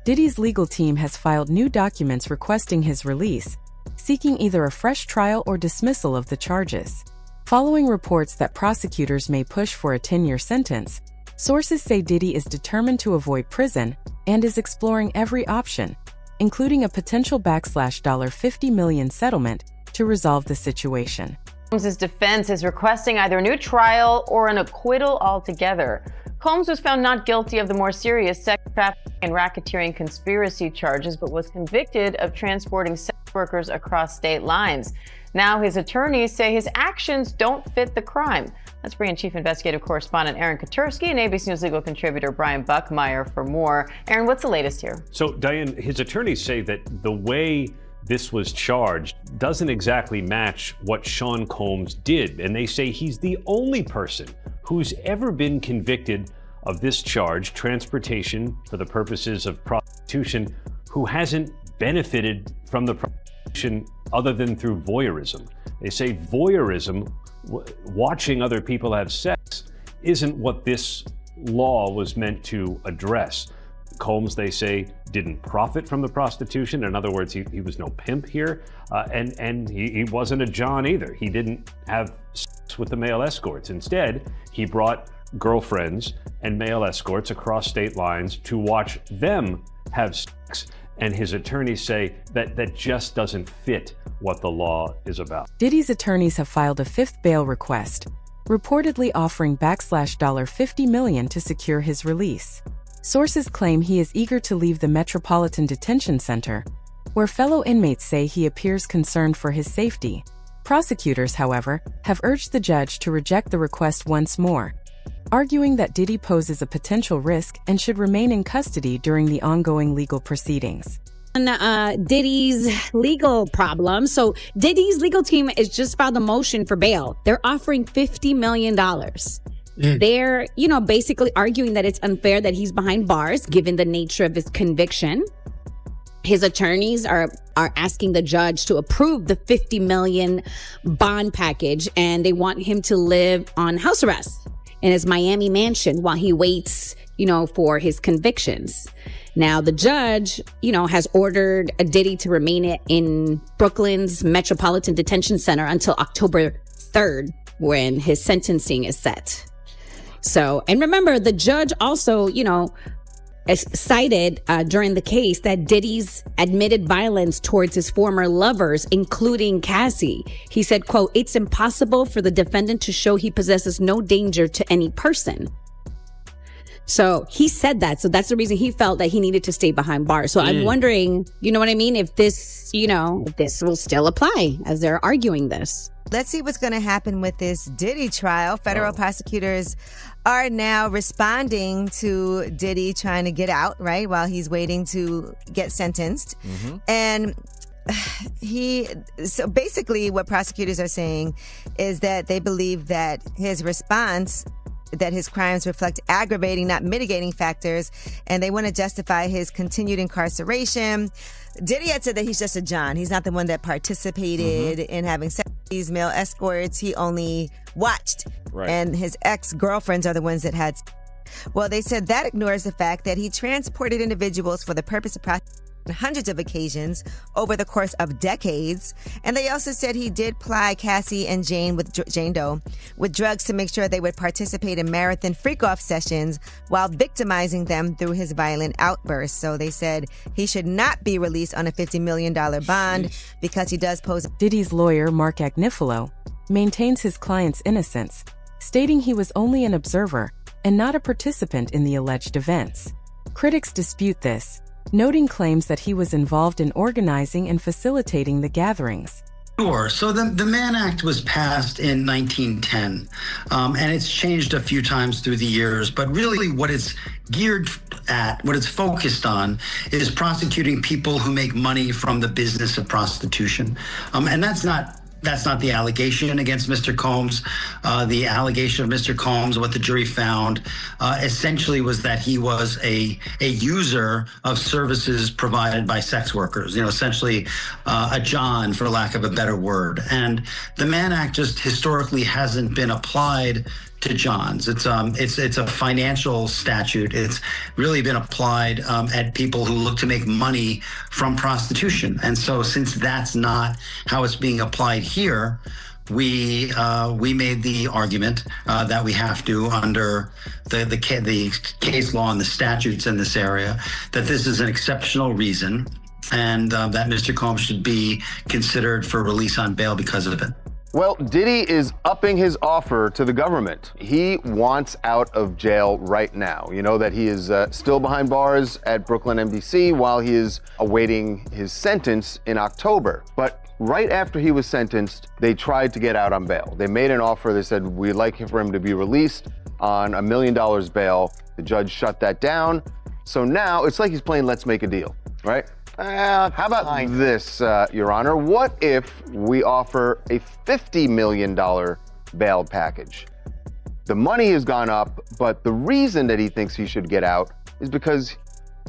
Diddy's legal team has filed new documents requesting his release, seeking either a fresh trial or dismissal of the charges. Following reports that prosecutors may push for a 10-year sentence, sources say Diddy is determined to avoid prison and is exploring every option, including a potential $50 million settlement to resolve the situation. Combs' defense is requesting either a new trial or an acquittal altogether. Combs was found not guilty of the more serious sex trafficking and racketeering conspiracy charges, but was convicted of transporting sex workers across state lines. Now his attorneys say his actions don't fit the crime. Let's bring in Chief Investigative Correspondent Aaron Katersky and ABC News legal contributor Brian Buckmeyer for more. Aaron, what's the latest here? So, Diane, his attorneys say that the way this was charged doesn't exactly match what Sean Combs did. And they say he's the only person who's ever been convicted of this charge, transportation for the purposes of prostitution, who hasn't benefited from the prostitution other than through voyeurism. They say voyeurism, watching other people have sex, isn't what this law was meant to address. Combs, they say, didn't profit from the prostitution. In other words, he was no pimp here. And he wasn't a John either. He didn't have sex with the male escorts. Instead, he brought girlfriends and male escorts across state lines to watch them have sex. And his attorneys say that just doesn't fit what the law is about. Diddy's attorneys have filed a fifth bail request, reportedly offering $50 million to secure his release. Sources claim he is eager to leave the Metropolitan Detention Center, where fellow inmates say he appears concerned for his safety. Prosecutors, however, have urged the judge to reject the request once more, arguing that Diddy poses a potential risk and should remain in custody during the ongoing legal proceedings. Diddy's legal problem. So Diddy's legal team has just filed a motion for bail. They're offering $50 million. They're, basically arguing that it's unfair that he's behind bars, given the nature of his conviction. His attorneys are asking the judge to approve the $50 million bond package, and they want him to live on house arrest in his Miami mansion while he waits, for his convictions. Now, the judge, has ordered Diddy to remain in Brooklyn's Metropolitan Detention Center until October 3rd, when his sentencing is set. So, and remember, the judge also, cited during the case that Diddy's admitted violence towards his former lovers, including Cassie. He said, quote, "It's impossible for the defendant to show he possesses no danger to any person." So he said that. So that's the reason he felt that he needed to stay behind bars. So I'm wondering, if this, if this will still apply as they're arguing this. Let's see what's going to happen with this Diddy trial. Federal prosecutors are now responding to Diddy trying to get out, right, while he's waiting to get sentenced. And so basically what prosecutors are saying is that they believe that his response, that his crimes reflect aggravating, not mitigating factors, and they want to justify his continued incarceration. Diddy had said that he's just a John. He's not the one that participated in having sex with these male escorts. He only watched. Right. And his ex-girlfriends are the ones that had. Well, they said that ignores the fact that he transported individuals for the purpose of prostitution on hundreds of occasions over the course of decades. And they also said he did ply Cassie and Jane Doe with drugs to make sure they would participate in marathon freak-off sessions while victimizing them through his violent outbursts. So they said he should not be released on a $50 million bond because he does pose. Diddy's lawyer, Mark Agnifilo, maintains his client's innocence, stating he was only an observer and not a participant in the alleged events. Critics dispute this, noting claims that he was involved in organizing and facilitating the gatherings. Sure. So the Mann Act was passed in 1910, and it's changed a few times through the years. But really what it's geared at, what it's focused on, is prosecuting people who make money from the business of prostitution. And that's not the allegation against Mr. Combs. The allegation of Mr. Combs, what the jury found, essentially was that he was a user of services provided by sex workers, essentially a John, for lack of a better word. And the Mann Act just historically hasn't been applied to Johns. It's a financial statute. It's really been applied at people who look to make money from prostitution. And so since that's not how it's being applied here, we made the argument that we have to, under the case law and the statutes in this area, that this is an exceptional reason, and that Mr. Combs should be considered for release on bail because of it. Well, Diddy is upping his offer to the government. He wants out of jail right now. You know that he is still behind bars at Brooklyn MDC while he is awaiting his sentence in October. But right after he was sentenced, they tried to get out on bail. They made an offer. They said, we'd like for him to be released on $1 million bail. The judge shut that down. So now it's like he's playing Let's Make a Deal, right? How about this, Your Honor? What if we offer a $50 million bail package? The money has gone up, but the reason that he thinks he should get out is because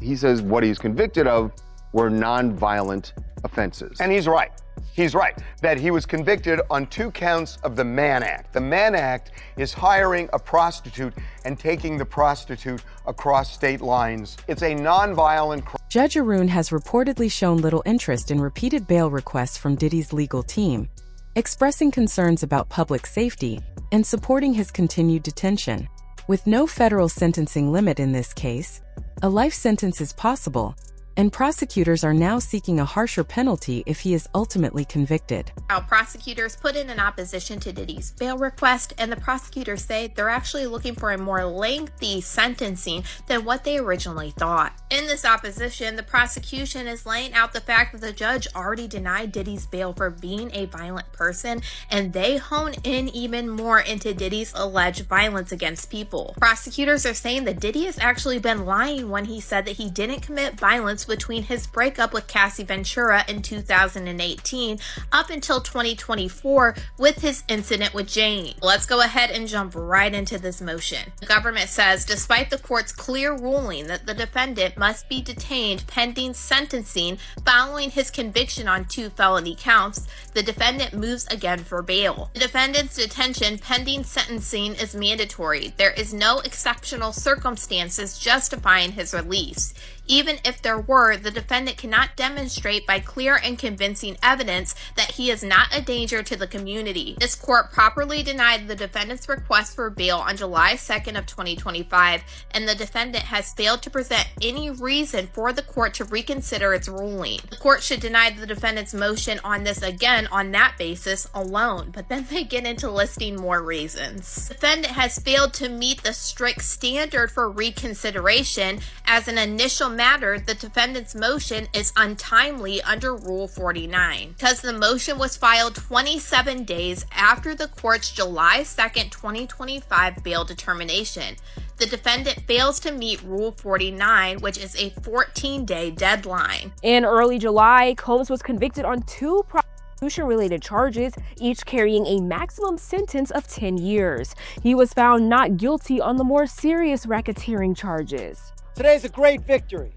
he says what he's convicted of were non-violent offenses. And he's right. He's right that he was convicted on 2 counts of the Mann Act. The Mann Act is hiring a prostitute and taking the prostitute across state lines. It's a nonviolent crime. Judge Arun has reportedly shown little interest in repeated bail requests from Diddy's legal team, expressing concerns about public safety and supporting his continued detention. With no federal sentencing limit in this case, a life sentence is possible, and prosecutors are now seeking a harsher penalty if he is ultimately convicted. Our prosecutors put in an opposition to Diddy's bail request, and the prosecutors say they're actually looking for a more lengthy sentencing than what they originally thought. In this opposition, the prosecution is laying out the fact that the judge already denied Diddy's bail for being a violent person, and they hone in even more into Diddy's alleged violence against people. Prosecutors are saying that Diddy has actually been lying when he said that he didn't commit violence between his breakup with Cassie Ventura in 2018 up until 2024 with his incident with Jane. Let's go ahead and jump right into this motion. The government says despite the court's clear ruling that the defendant must be detained pending sentencing following his conviction on 2 felony counts, the defendant moves again for bail. The defendant's detention pending sentencing is mandatory. There is no exceptional circumstances justifying his release. Even if there were, the defendant cannot demonstrate by clear and convincing evidence that he is not a danger to the community. This court properly denied the defendant's request for bail on July 2nd of 2025, and the defendant has failed to present any reason for the court to reconsider its ruling. The court should deny the defendant's motion on this again on that basis alone, but then they get into listing more reasons. The defendant has failed to meet the strict standard for reconsideration. As an initial matter, the defendant's motion is untimely under Rule 49 because the motion was filed 27 days after the court's July 2nd, 2025 bail determination. The defendant fails to meet Rule 49, which is a 14-day deadline. In early July, Combs was convicted on 2 prostitution-related charges, each carrying a maximum sentence of 10 years. He was found not guilty on the more serious racketeering charges. Today's a great victory.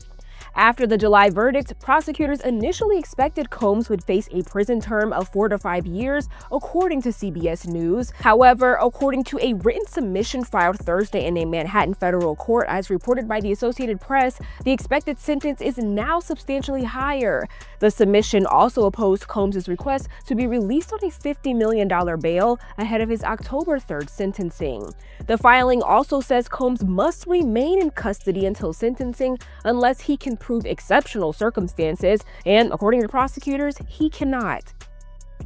After the July verdict, prosecutors initially expected Combs would face a prison term of 4 to 5 years, according to CBS News. However, according to a written submission filed Thursday in a Manhattan federal court, as reported by the Associated Press, the expected sentence is now substantially higher. The submission also opposed Combs' request to be released on a $50 million bail ahead of his October 3rd sentencing. The filing also says Combs must remain in custody until sentencing unless he can prove exceptional circumstances, and according to prosecutors, he cannot.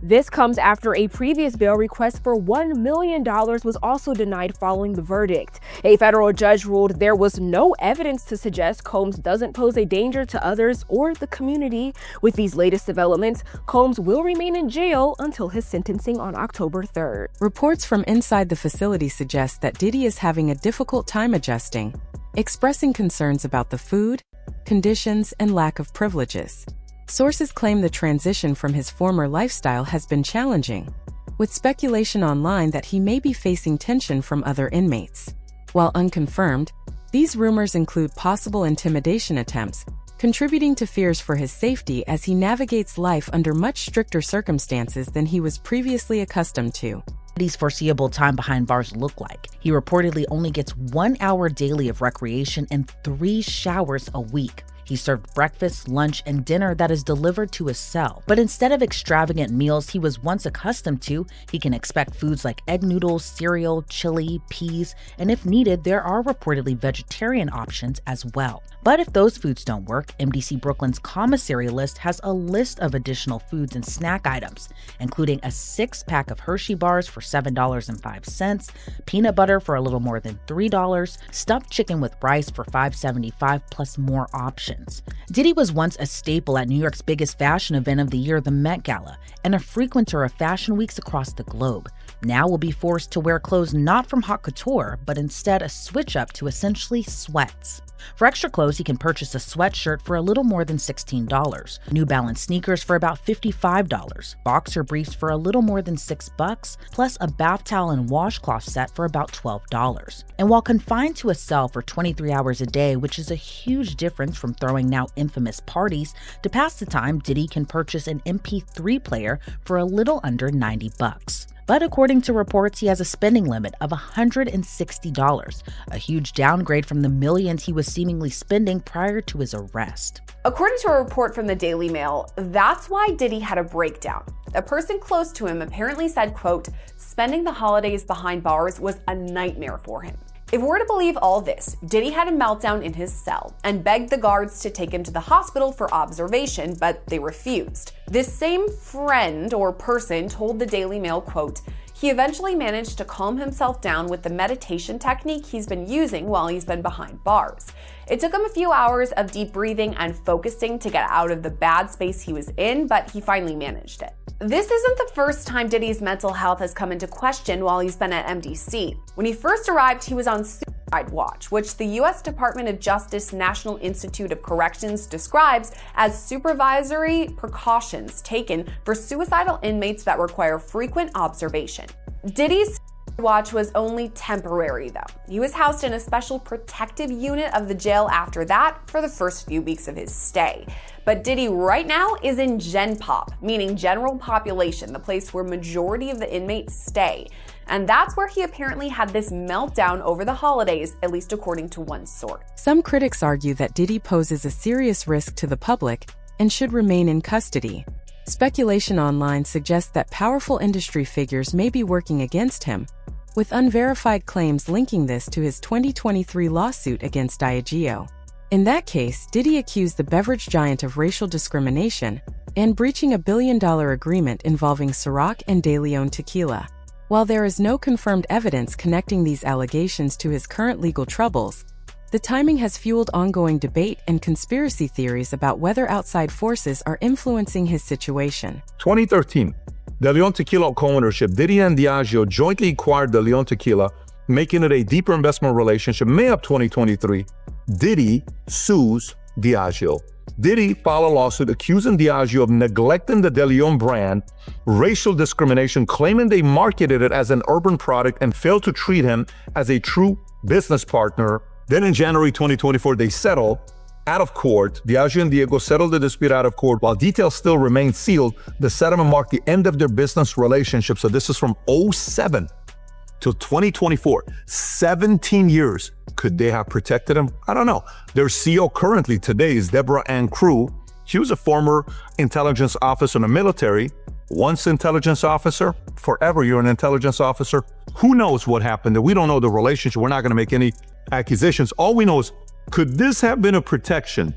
This comes after a previous bail request for $1 million was also denied following the verdict. A federal judge ruled there was no evidence to suggest Combs doesn't pose a danger to others or the community. With these latest developments, Combs will remain in jail until his sentencing on October 3rd. Reports from inside the facility suggest that Diddy is having a difficult time adjusting, expressing concerns about the food, conditions, and lack of privileges. Sources claim the transition from his former lifestyle has been challenging, with speculation online that he may be facing tension from other inmates. While unconfirmed, these rumors include possible intimidation attempts, contributing to fears for his safety as he navigates life under much stricter circumstances than he was previously accustomed to. Diddy's foreseeable time behind bars look like? He reportedly only gets 1 hour daily of recreation and 3 showers a week. He served breakfast, lunch, and dinner that is delivered to his cell. But instead of extravagant meals he was once accustomed to, he can expect foods like egg noodles, cereal, chili, peas, and if needed, there are reportedly vegetarian options as well. But if those foods don't work, MDC Brooklyn's commissary list has a list of additional foods and snack items, including a 6-pack of Hershey bars for $7.05, peanut butter for a little more than $3, stuffed chicken with rice for $5.75, plus more options. Diddy was once a staple at New York's biggest fashion event of the year, the Met Gala, and a frequenter of fashion weeks across the globe. Now will be forced to wear clothes not from haute couture, but instead a switch up to essentially sweats. For extra clothes, he can purchase a sweatshirt for a little more than $16, New Balance sneakers for about $55, boxer briefs for a little more than $6, plus a bath towel and washcloth set for about $12. And while confined to a cell for 23 hours a day, which is a huge difference from throwing now infamous parties, to pass the time, Diddy can purchase an MP3 player for a little under $90. But according to reports, he has a spending limit of $160, a huge downgrade from the millions he was seemingly spending prior to his arrest. According to a report from the Daily Mail, that's why Diddy had a breakdown. A person close to him apparently said, quote, "Spending the holidays behind bars was a nightmare for him." If we're to believe all this, Diddy had a meltdown in his cell and begged the guards to take him to the hospital for observation, but they refused. This same friend or person told the Daily Mail, quote, "He eventually managed to calm himself down with the meditation technique he's been using while he's been behind bars. It took him a few hours of deep breathing and focusing to get out of the bad space he was in, but he finally managed it." This isn't the first time Diddy's mental health has come into question while he's been at MDC. When he first arrived, he was on suicide watch, which the U.S. Department of Justice National Institute of Corrections describes as supervisory precautions taken for suicidal inmates that require frequent observation. Diddy's watch was only temporary, though. He was housed in a special protective unit of the jail after that for the first few weeks of his stay. But Diddy right now is in Gen Pop, meaning general population, the place where majority of the inmates stay. And that's where he apparently had this meltdown over the holidays, at least according to one source. Some critics argue that Diddy poses a serious risk to the public and should remain in custody. Speculation online suggests that powerful industry figures may be working against him, with unverified claims linking this to his 2023 lawsuit against Diageo. In that case, Diddy accused the beverage giant of racial discrimination and breaching a billion-dollar agreement involving Ciroc and De Leon tequila. While there is no confirmed evidence connecting these allegations to his current legal troubles, the timing has fueled ongoing debate and conspiracy theories about whether outside forces are influencing his situation. 2013, De Leon Tequila co-ownership. Diddy and Diageo jointly acquired De Leon Tequila, making it a deeper investment relationship. May of 2023, Diddy sues Diageo. Diddy filed a lawsuit accusing Diageo of neglecting the De Leon brand, racial discrimination, claiming they marketed it as an urban product and failed to treat him as a true business partner. Then in January 2024, they settled out of court. Diageo and Diego settled the dispute out of court. While details still remain sealed, the settlement marked the end of their business relationship. So this is from 2007 till 2024, 17 years. Could they have protected him? I don't know. Their CEO currently today is Deborah Ann Crew. She was a former intelligence officer in the military. Once intelligence officer, forever you're an intelligence officer. Who knows what happened? We don't know the relationship. We're not going to make any accusations. All we know is, could this have been a protection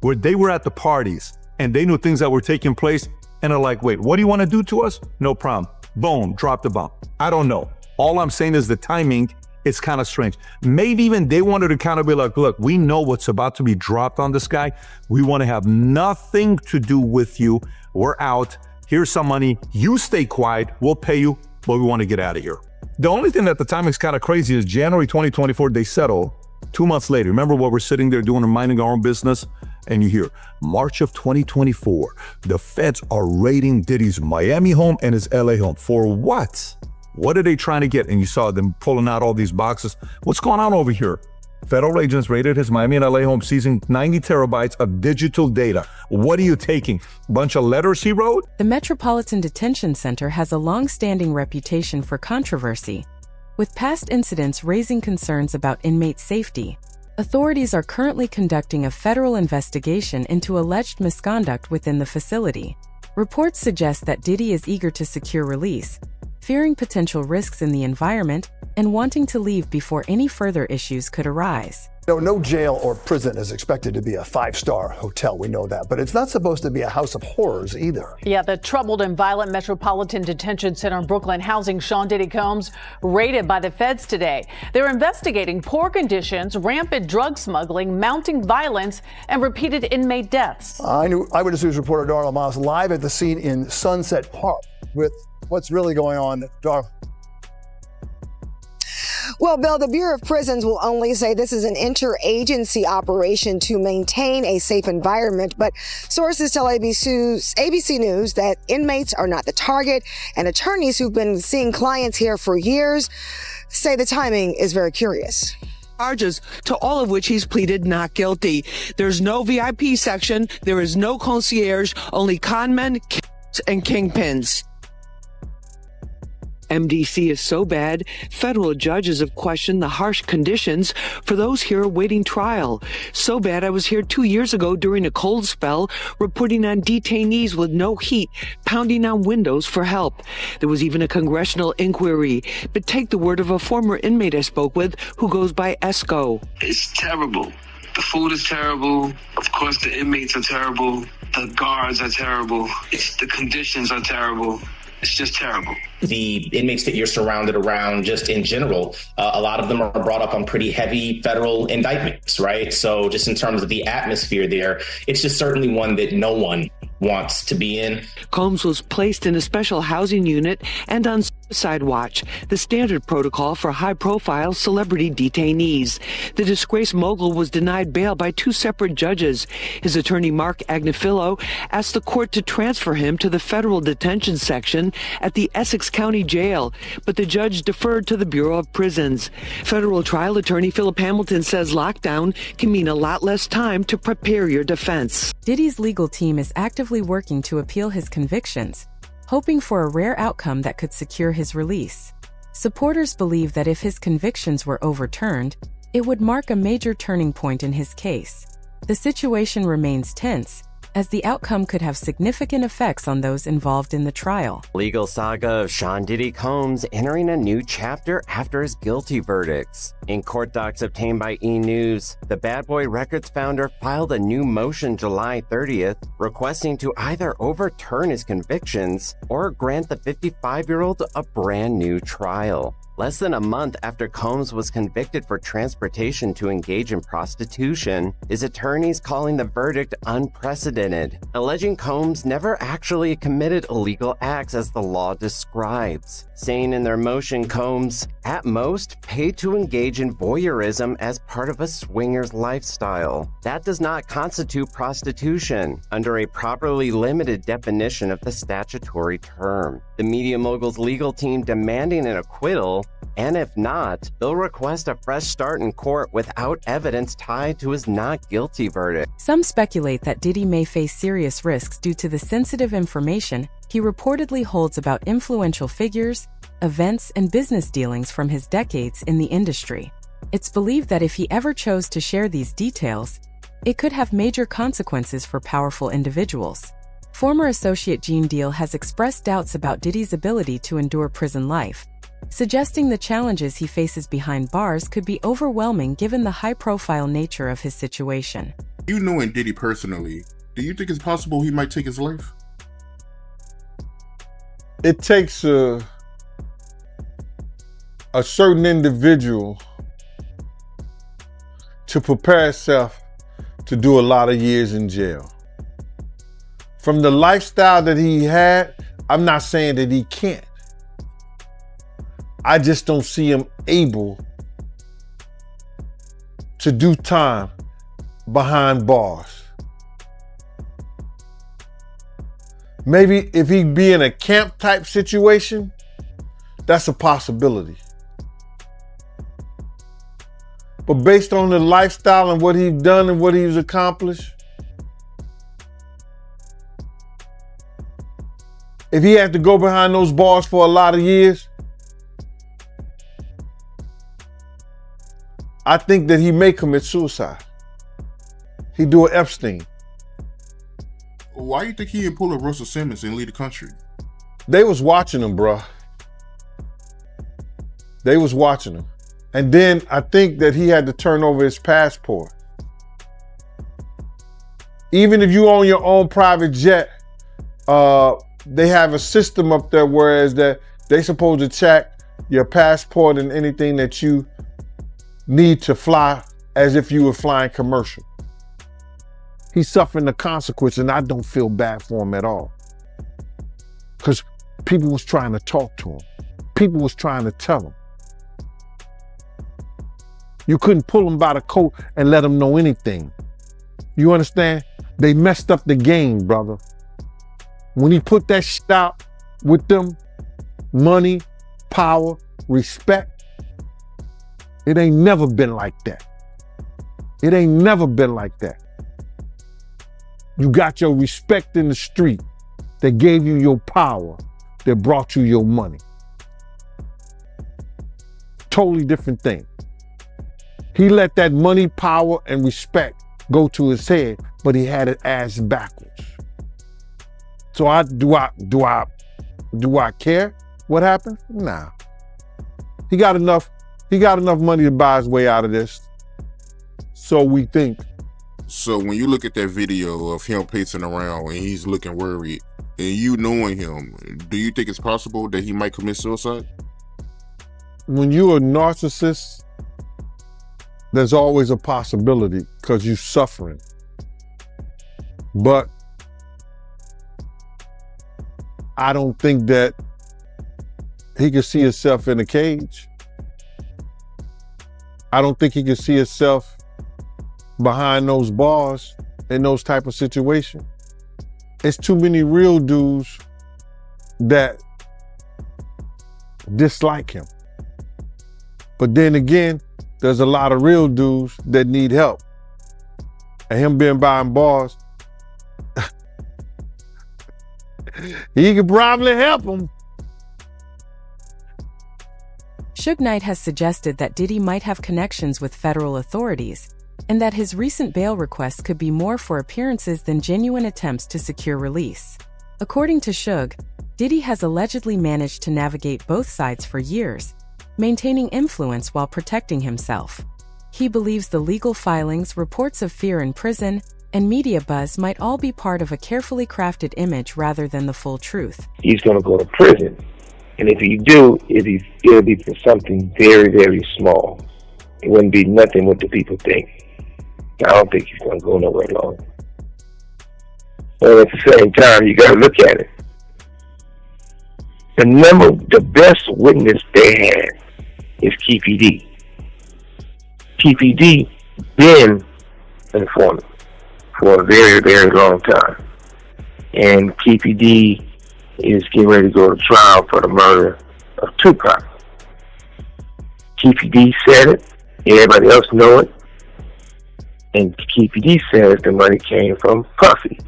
where they were at the parties and they knew things that were taking place and are like, wait, what do you want to do to us? No problem. Boom, drop the bomb. I don't know. All I'm saying is the timing is kind of strange. Maybe even they wanted to kind of be like, look, we know what's about to be dropped on this guy. We want to have nothing to do with you. We're out. Here's some money. You stay quiet. We'll pay you, but we want to get out of here. The only thing at the time is kind of crazy is January 2024, they settle. 2 months later, remember what we're sitting there doing and minding our own business? And you hear, March of 2024, the feds are raiding Diddy's Miami home and his LA home. For what? What are they trying to get? And you saw them pulling out all these boxes. What's going on over here? Federal agents raided his Miami and LA home, seizing 90 terabytes of digital data. What are you taking? Bunch of letters he wrote? The Metropolitan Detention Center has a long-standing reputation for controversy, with past incidents raising concerns about inmate safety. Authorities are currently conducting a federal investigation into alleged misconduct within the facility. Reports suggest that Diddy is eager to secure release, fearing potential risks in the environment and wanting to leave before any further issues could arise. No jail or prison is expected to be a five-star hotel, we know that, but it's not supposed to be a house of horrors either. Yeah, the troubled and violent Metropolitan Detention Center in Brooklyn housing Sean Diddy Combs raided by the feds today. They're investigating poor conditions, rampant drug smuggling, mounting violence, and repeated inmate deaths. Eyewitness News reporter Darla Moss live at the scene in Sunset Park with what's really going on. Darla. Well, Bill, the Bureau of Prisons will only say this is an interagency operation to maintain a safe environment, but sources tell ABC News that inmates are not the target, and attorneys who've been seeing clients here for years say the timing is very curious. Charges, to all of which he's pleaded not guilty. There's no VIP section, there is no concierge, only conmen, and kingpins. MDC is so bad, federal judges have questioned the harsh conditions for those here awaiting trial. So bad I was here 2 years ago during a cold spell, reporting on detainees with no heat, pounding on windows for help. There was even a congressional inquiry. But take the word of a former inmate I spoke with who goes by Esco. It's terrible. The food is terrible. Of course, the inmates are terrible. The guards are terrible. The conditions are terrible. It's just terrible. The inmates that you're surrounded around, just in general, a lot of them are brought up on pretty heavy federal indictments, right? So just in terms of the atmosphere there, it's just certainly one that no one wants to be in. Combs was placed in a special housing unit and on suicide watch, the standard protocol for high-profile celebrity detainees. The disgraced mogul was denied bail by 2 separate judges. His attorney, Mark Agnifilo, asked the court to transfer him to the federal detention section at the Essex County Jail, but the judge deferred to the Bureau of Prisons. Federal trial attorney Philip Hamilton says lockdown can mean a lot less time to prepare your defense. Diddy's legal team is actively working to appeal his convictions, hoping for a rare outcome that could secure his release. Supporters believe that if his convictions were overturned, it would mark a major turning point in his case. The situation remains tense, as the outcome could have significant effects on those involved in the trial. Legal saga of Sean Diddy Combs entering a new chapter after his guilty verdicts. In court docs obtained by E! News, the Bad Boy Records founder filed a new motion July 30th, requesting to either overturn his convictions or grant the 55-year-old a brand new trial. Less than a month after Combs was convicted for transportation to engage in prostitution, his attorneys calling the verdict unprecedented, alleging Combs never actually committed illegal acts as the law describes, saying in their motion Combs, at most, paid to engage in voyeurism as part of a swinger's lifestyle. That does not constitute prostitution under a properly limited definition of the statutory term. The media mogul's legal team demanding an acquittal, and if not, they'll request a fresh start in court without evidence tied to his not guilty verdict. Some speculate that Diddy may face serious risks due to the sensitive information he reportedly holds about influential figures, events, and business dealings from his decades in the industry. It's believed that if he ever chose to share these details, it could have major consequences for powerful individuals. Former associate Gene Deal has expressed doubts about Diddy's ability to endure prison life, suggesting the challenges he faces behind bars could be overwhelming given the high-profile nature of his situation. You knowing Diddy personally, do you think it's possible he might take his life? It takes a certain individual to prepare himself to do a lot of years in jail. From the lifestyle that he had, I'm not saying that he can't. I just don't see him able to do time behind bars. Maybe if he be in a camp type situation, that's a possibility. But based on the lifestyle and what he's done and what he's accomplished, if he had to go behind those bars for a lot of years, I think that he may commit suicide. He'd do an Epstein. Why do you think he didn't pull a Russell Simmons and leave the country? They was watching him, bruh. They was watching him. And then I think that he had to turn over his passport. Even if you own your own private jet, they have a system up there whereas that they supposed to check your passport and anything that you need to fly as if you were flying commercial. He's suffering the consequence and I don't feel bad for him at all. Because people was trying to talk to him. People was trying to tell him. You couldn't pull him by the coat and let him know anything. You understand? They messed up the game, brother. When he put that shit out with them, money, power, respect, it ain't never been like that. It ain't never been like that. You got your respect in the street that gave you your power, that brought you your money. Totally different thing. He let that money, power, and respect go to his head, but he had it ass backwards. So do I care what happened? Nah. He got enough money to buy his way out of this. So we think. So when you look at that video of him pacing around and he's looking worried, and you knowing him, do you think it's possible that he might commit suicide? When you're a narcissist, there's always a possibility because you're suffering. But I don't think that he could see himself in a cage. I don't think he could see himself behind those bars in those type of situations. It's too many real dudes that dislike him. But then again, there's a lot of real dudes that need help. And him being behind bars, he could probably help him. Suge Knight has suggested that Diddy might have connections with federal authorities, and that his recent bail requests could be more for appearances than genuine attempts to secure release. According to Suge, Diddy has allegedly managed to navigate both sides for years, maintaining influence while protecting himself. He believes the legal filings, reports of fear in prison, and media buzz might all be part of a carefully crafted image rather than the full truth. He's going to go to prison. And if you do, it'll be for something very, very small. It wouldn't be nothing what the people think. I don't think he's going to go nowhere long. But at the same time, you got to look at it. The best witness they had is PDiddy. PDiddy been an informant for a very, very long time. And PDiddy is getting ready to go to trial for the murder of Tupac. PDiddy said it, everybody else know it, and PDiddy says the money came from Puffy.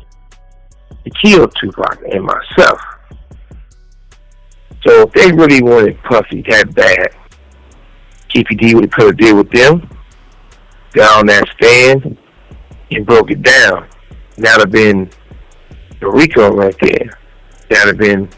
He killed Tupac and myself. So if they really wanted Puffy that bad, PDiddy would have put a deal with them, got on that stand, and broke it down. That would have been the RICO right there. That would have been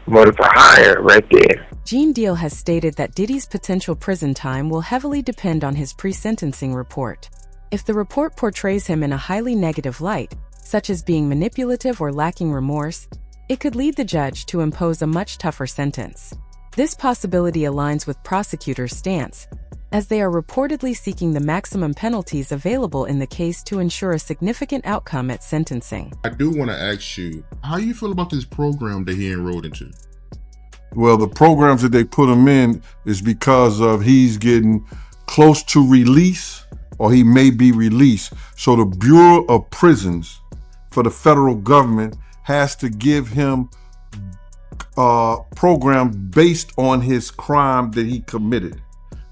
murder for hire right there. Gene Deal has stated that Diddy's potential prison time will heavily depend on his pre-sentencing report. If the report portrays him in a highly negative light, such as being manipulative or lacking remorse, it could lead the judge to impose a much tougher sentence. This possibility aligns with prosecutors' stance, as they are reportedly seeking the maximum penalties available in the case to ensure a significant outcome at sentencing. I do want to ask you, how you feel about this program that he enrolled into? Well, the programs that they put him in is because of he's getting close to release, or he may be released. So the Bureau of Prisons for the federal government has to give him a program based on his crime that he committed.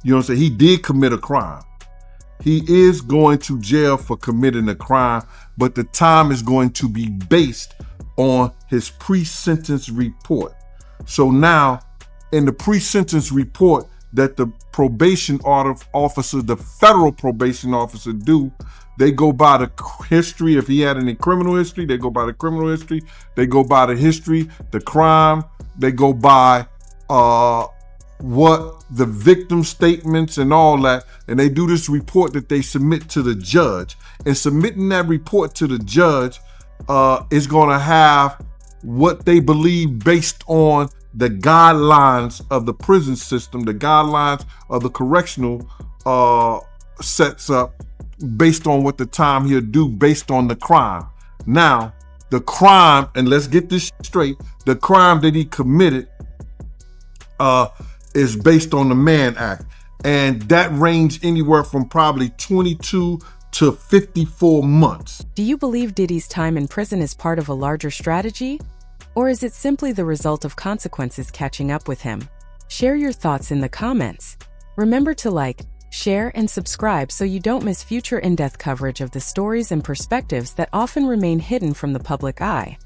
You know what I'm saying? He did commit a crime. he is going to jail for committing a crime, but the time is going to be based on his pre-sentence report. So now, in the pre-sentence report that the probation officer, the federal probation officer do, they go by the history. If he had any criminal history, they go by the criminal history. They go by the history, the crime. They go by what the victim statements and all that. And they do this report that they submit to the judge. And submitting that report to the judge is going to have what they believe based on the guidelines of the prison system, the guidelines of the correctional sets up based on what the time he'll do based on the crime. Now, the crime, and let's get this straight, the crime that he committed is based on the Mann Act. And that ranged anywhere from probably 22 to 54 months. Do you believe Diddy's time in prison is part of a larger strategy? Or is it simply the result of consequences catching up with him? Share your thoughts in the comments. Remember to like, share, and subscribe so you don't miss future in-depth coverage of the stories and perspectives that often remain hidden from the public eye.